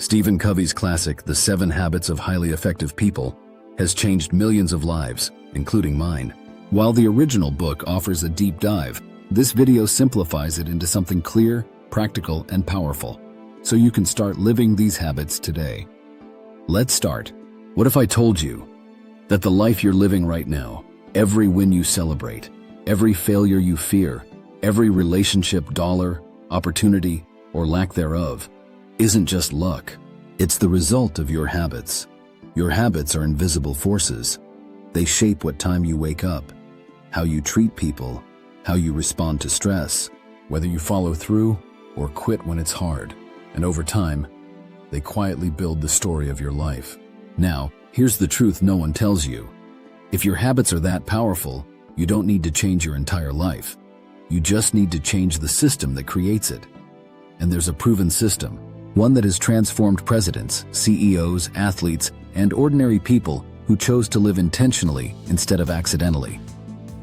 Stephen Covey's classic, The 7 Habits of Highly Effective People, has changed millions of lives, including mine. While the original book offers a deep dive, this video simplifies it into something clear, practical, and powerful, so you can start living these habits today. Let's start. What if I told you that the life you're living right now, every win you celebrate, every failure you fear, every relationship, dollar, opportunity, or lack thereof, isn't just luck. It's the result of your habits. Your habits are invisible forces. They shape what time you wake up, how you treat people, how you respond to stress, whether you follow through or quit when it's hard. And over time, they quietly build the story of your life. Now, here's the truth no one tells you. If your habits are that powerful, you don't need to change your entire life. You just need to change the system that creates it. And there's a proven system, one that has transformed presidents, CEOs, athletes, and ordinary people who chose to live intentionally instead of accidentally.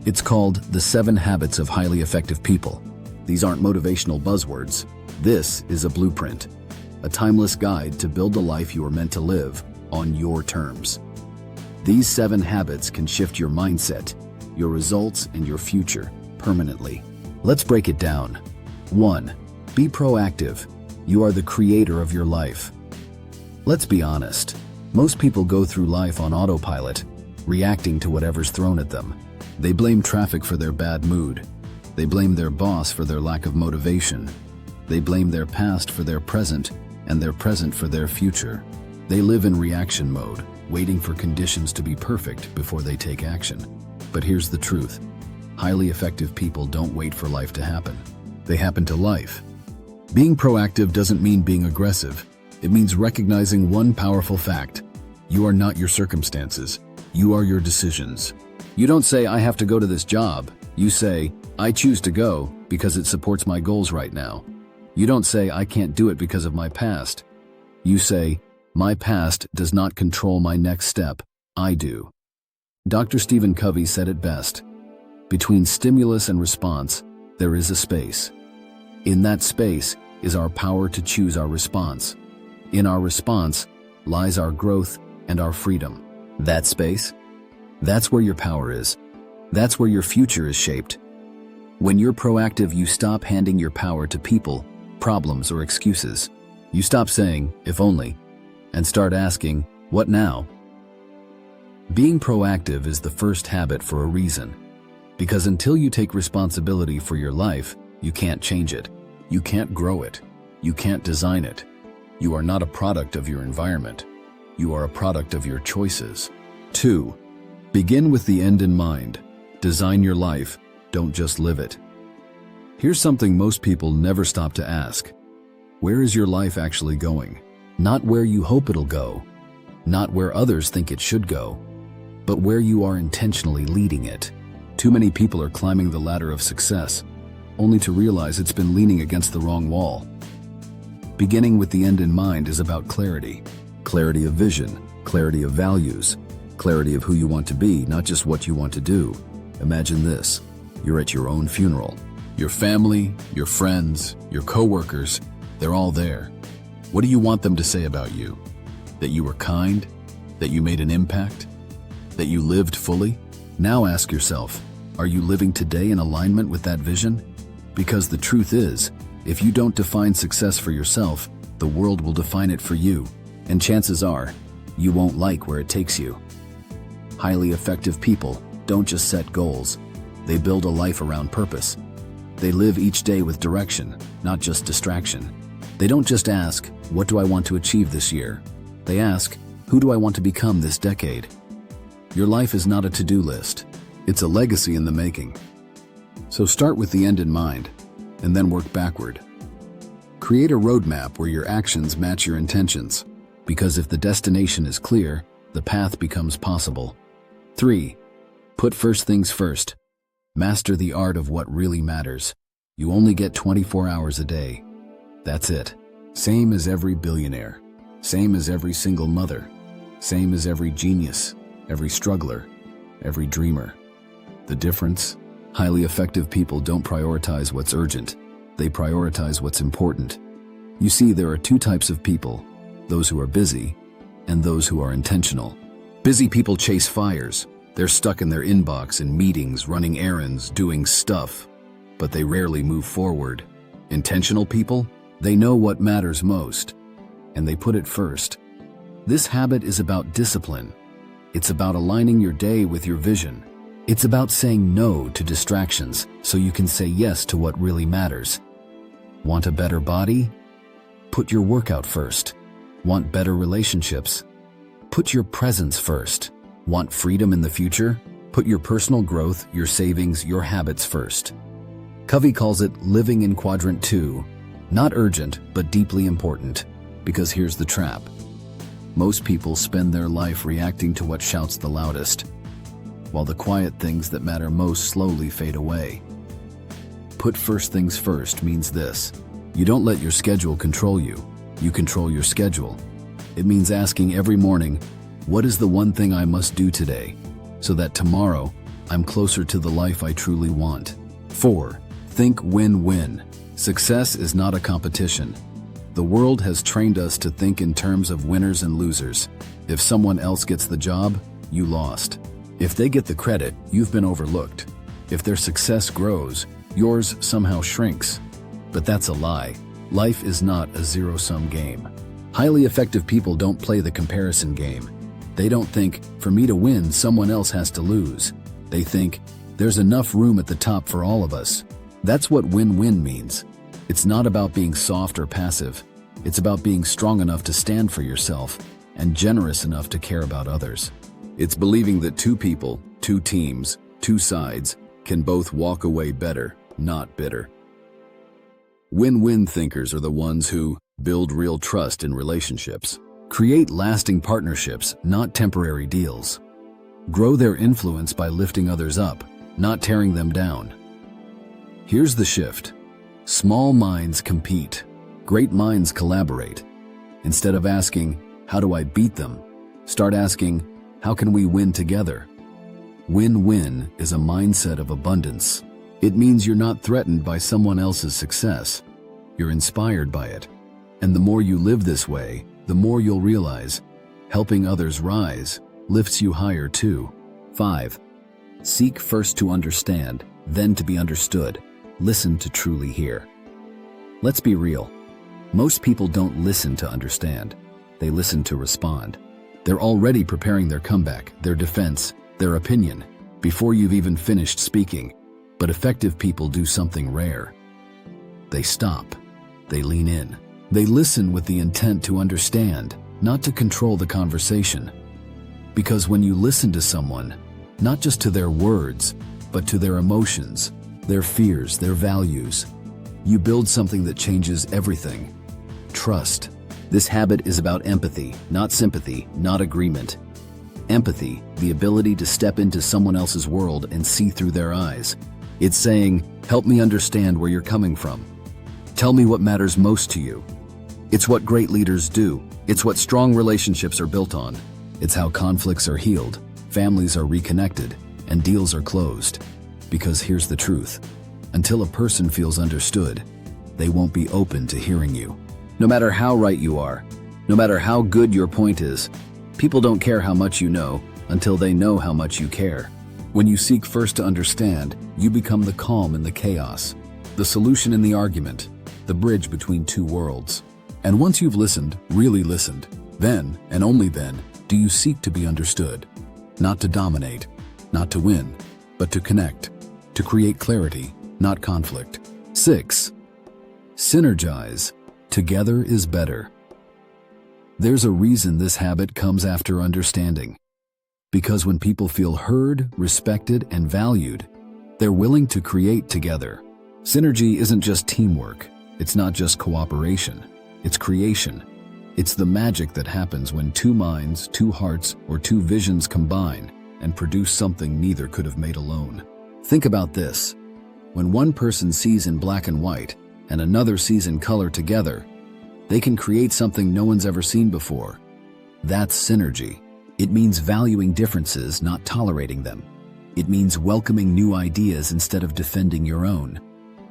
It's called the 7 Habits of Highly Effective People. These aren't motivational buzzwords. This is a blueprint, a timeless guide to build the life you are meant to live on your terms. These 7 habits can shift your mindset, your results, and your future permanently. Let's break it down. 1. Be proactive. You are the creator of your life. Let's be honest. Most people go through life on autopilot, reacting to whatever's thrown at them. They blame traffic for their bad mood. They blame their boss for their lack of motivation. They blame their past for their present, and their present for their future. They live in reaction mode, waiting for conditions to be perfect before they take action. But here's the truth. Highly effective people don't wait for life to happen. They happen to life. Being proactive doesn't mean being aggressive. It means recognizing one powerful fact. You are not your circumstances. You are your decisions. You don't say, I have to go to this job. You say, I choose to go because it supports my goals right now. You don't say, I can't do it because of my past. You say, my past does not control my next step. I do. Dr. Stephen Covey said it best. Between stimulus and response, there is a space. In that space is our power to choose our response. In our response lies our growth and our freedom. That space? That's where your power is. That's where your future is shaped. When you're proactive, you stop handing your power to people, problems, or excuses. You stop saying, if only, and start asking, what now? Being proactive is the first habit for a reason. Because until you take responsibility for your life, you can't change it. You can't grow it. You can't design it. You are not a product of your environment. You are a product of your choices. 2. Begin with the end in mind. Design your life. Don't just live it. Here's something most people never stop to ask. Where is your life actually going? Not where you hope it'll go. Not where others think it should go. But where you are intentionally leading it. Too many people are climbing the ladder of success, only to realize it's been leaning against the wrong wall. Beginning with the end in mind is about clarity. Clarity of vision, clarity of values, clarity of who you want to be, not just what you want to do. Imagine this. You're at your own funeral. Your family, your friends, your coworkers, they're all there. What do you want them to say about you? That you were kind? That you made an impact? That you lived fully? Now ask yourself, are you living today in alignment with that vision? Because the truth is, if you don't define success for yourself, the world will define it for you. And chances are, you won't like where it takes you. Highly effective people don't just set goals. They build a life around purpose. They live each day with direction, not just distraction. They don't just ask, what do I want to achieve this year? They ask, who do I want to become this decade? Your life is not a to-do list. It's a legacy in the making. So start with the end in mind, and then work backward. Create a roadmap where your actions match your intentions, because if the destination is clear, the path becomes possible. 3. Put first things first. Master the art of what really matters. You only get 24 hours a day. That's it. Same as every billionaire. Same as every single mother. Same as every genius, every struggler, every dreamer. The difference? Highly effective people don't prioritize what's urgent. They prioritize what's important. You see, there are 2 types of people. those who are busy, and those who are intentional. Busy people chase fires. They're stuck in their inbox, in meetings, running errands, doing stuff, but they rarely move forward. Intentional people, they know what matters most, and they put it first. This habit is about discipline. It's about aligning your day with your vision. It's about saying no to distractions so you can say yes to what really matters. Want a better body? Put your workout first. Want better relationships? Put your presence first. Want freedom in the future? Put your personal growth, your savings, your habits first. Covey calls it living in quadrant 2. Not urgent, but deeply important. Because here's the trap. Most people spend their life reacting to what shouts the loudest, while the quiet things that matter most slowly fade away. Put first things first means this. You don't let your schedule control you. You control your schedule. It means asking every morning, what is the one thing I must do today, so that tomorrow I'm closer to the life I truly want? 4. Think win-win. Success is not a competition. The world has trained us to think in terms of winners and losers. If someone else gets the job, you lost. If they get the credit, you've been overlooked. If their success grows, yours somehow shrinks. But that's a lie. Life is not a zero-sum game. Highly effective people don't play the comparison game. They don't think, for me to win, someone else has to lose. They think, there's enough room at the top for all of us. That's what win-win means. It's not about being soft or passive. It's about being strong enough to stand for yourself and generous enough to care about others. It's believing that two people, two teams, two sides can both walk away better, not bitter. Win-win thinkers are the ones who build real trust in relationships, create lasting partnerships, not temporary deals, grow their influence by lifting others up, not tearing them down. Here's the shift. Small minds compete. Great minds collaborate. Instead of asking, how do I beat them? Start asking, how can we win together? Win-win is a mindset of abundance. It means you're not threatened by someone else's success. You're inspired by it. And the more you live this way, the more you'll realize helping others rise lifts you higher too. 5. Seek first to understand, then to be understood. Listen to truly hear. Let's be real. Most people don't listen to understand. They listen to respond. They're already preparing their comeback, their defense, their opinion, before you've even finished speaking. But effective people do something rare. They stop. They lean in. They listen with the intent to understand, not to control the conversation. Because when you listen to someone, not just to their words, but to their emotions, their fears, their values, you build something that changes everything. Trust. This habit is about empathy, not sympathy, not agreement. Empathy, the ability to step into someone else's world and see through their eyes. It's saying, help me understand where you're coming from. Tell me what matters most to you. It's what great leaders do. It's what strong relationships are built on. It's how conflicts are healed, families are reconnected, and deals are closed. Because here's the truth. Until a person feels understood, they won't be open to hearing you. No matter how right you are, no matter how good your point is, people don't care how much you know until they know how much you care. When you seek first to understand, you become the calm in the chaos, the solution in the argument, the bridge between two worlds. And once you've listened, really listened, then, and only then, do you seek to be understood. Not to dominate, not to win, but to connect, to create clarity, not conflict. 6. Synergize. Together is better. There's a reason this habit comes after understanding. Because when people feel heard, respected, and valued, they're willing to create together. Synergy isn't just teamwork. It's not just cooperation. It's creation. It's the magic that happens when two minds, two hearts, or two visions combine and produce something neither could have made alone. Think about this. When one person sees in black and white and another sees in color together, they can create something no one's ever seen before. That's synergy. It means valuing differences, not tolerating them. It means welcoming new ideas instead of defending your own.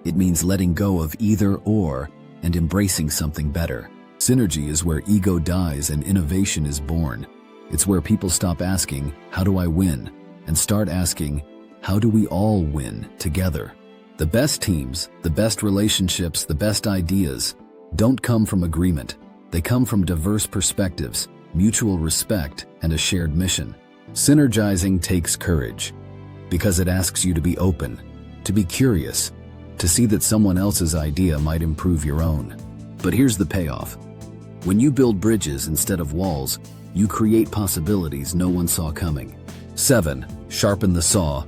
It means letting go of either or and embracing something better. Synergy is where ego dies and innovation is born. It's where people stop asking, "How do I win?" and start asking, "How do we all win together?" The best teams, the best relationships, the best ideas don't come from agreement. They come from diverse perspectives, mutual respect, and a shared mission. Synergizing takes courage because it asks you to be open, to be curious, to see that someone else's idea might improve your own. But here's the payoff. When you build bridges instead of walls, you create possibilities no one saw coming. 7. Sharpen the saw.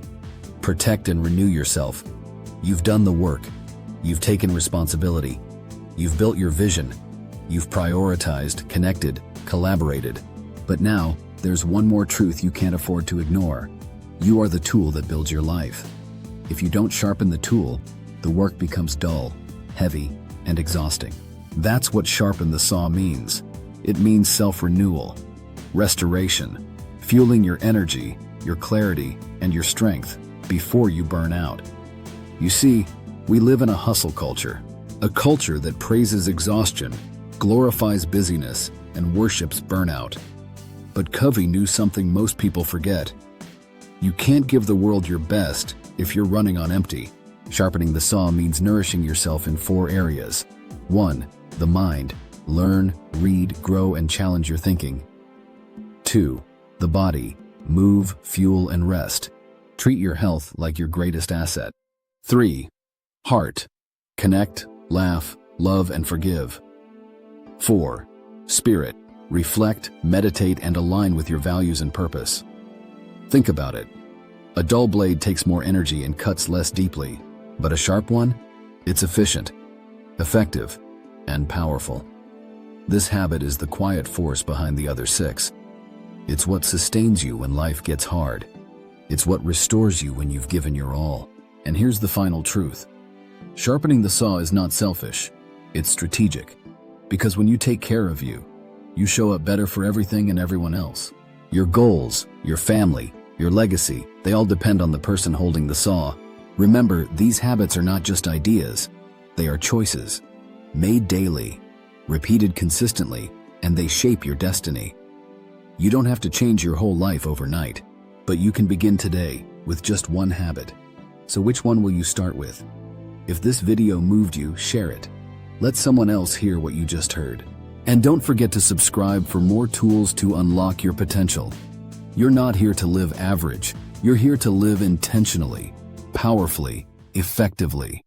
Protect and renew yourself. You've done the work. You've taken responsibility. You've built your vision. You've prioritized, connected, collaborated. But now, there's one more truth you can't afford to ignore. You are the tool that builds your life. If you don't sharpen the tool, the work becomes dull, heavy, and exhausting. That's what sharpen the saw means. It means self-renewal, restoration, fueling your energy, your clarity, and your strength before you burn out. You see, we live in a hustle culture, a culture that praises exhaustion, glorifies busyness, and worships burnout. But Covey knew something most people forget. You can't give the world your best if you're running on empty. Sharpening the saw means nourishing yourself in 4 areas. 1. The mind. Learn, read, grow, and challenge your thinking. 2. The body. Move, fuel, and rest. Treat your health like your greatest asset. 3. Heart. Connect, laugh, love, and forgive. 4. Spirit. Reflect, meditate, and align with your values and purpose. Think about it. A dull blade takes more energy and cuts less deeply, but a sharp one? It's efficient, effective, and powerful. This habit is the quiet force behind the other 6. It's what sustains you when life gets hard. It's what restores you when you've given your all. And here's the final truth. Sharpening the saw is not selfish. It's strategic. Because when you take care of you, you show up better for everything and everyone else. Your goals, your family, your legacy, they all depend on the person holding the saw. Remember, these habits are not just ideas. They are choices, made daily, repeated consistently, and they shape your destiny. You don't have to change your whole life overnight, but you can begin today with just one habit. So which one will you start with? If this video moved you, share it. Let someone else hear what you just heard. And don't forget to subscribe for more tools to unlock your potential. You're not here to live average. You're here to live intentionally, powerfully, effectively.